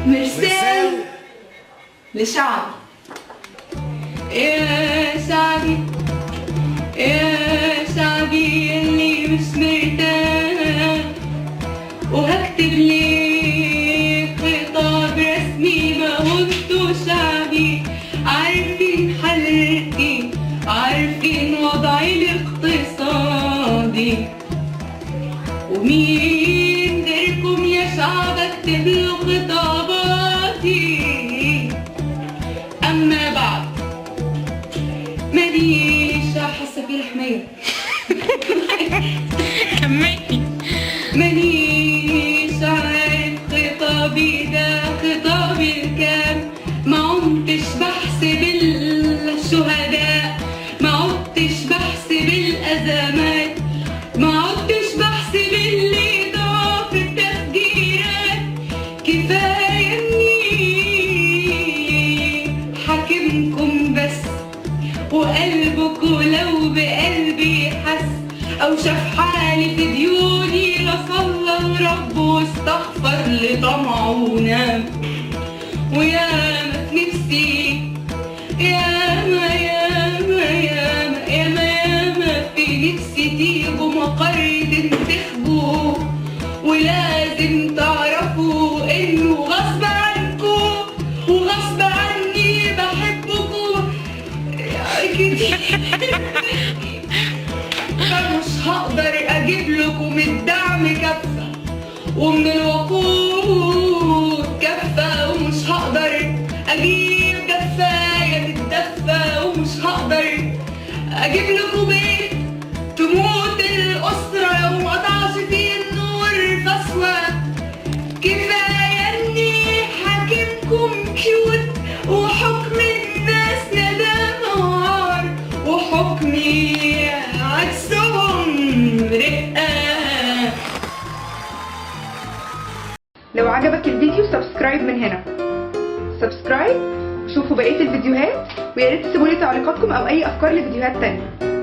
مرسال لشعب. يا شعبي يا شعبي اللي مش مرتاح، وهكتب ليك خطاب رسمي ما هو انتو شعبي، عارفين حالتي عارفين وضعي الاقتصادي، ومين غيركم يا شعب اكتب له خطاباتي. اما بعد مانيش حاسه في حمايه كملي. مانيش عارف خطابي ده خطابي الكام، ما عدتش بحسب الشهداء، ما عدتش بحسب الازمات، ما عدتش بحسب اللي ضاع في التفجيرات. كفايه اني حاكمكم بس، وقلبكوا لو بقلبي حس او شاف حالي في ديوني لصلى الرب واستغفر لطمعه ونام. وياما في نفسي ياما ياما ياما ياما ياما في نفسي تيجوا مقر تنتخبوا، ولازم تعرفوا انه غصب عنكوا وغصب عني بحبكوا كتير. فمش هقدر اجيب لكم الدعم كفه ومن الوقود كفه، ومش هقدر اجيب دفايه تتدفى، ومش هقدر اجيب لكم بيت تموت الاسره لو مقطعش فيه النور فسوه. كفايه اني حاكمكم كيوت وحكم الناس ندى نهار، وحكمي عكسهم رقه. لو عجبك الفيديو سبسكرايب من هنا، سبسكرايب وشوفوا بقية الفيديوهات، وياريت تسيبولي تعليقاتكم او اي افكار لفيديوهات تانية.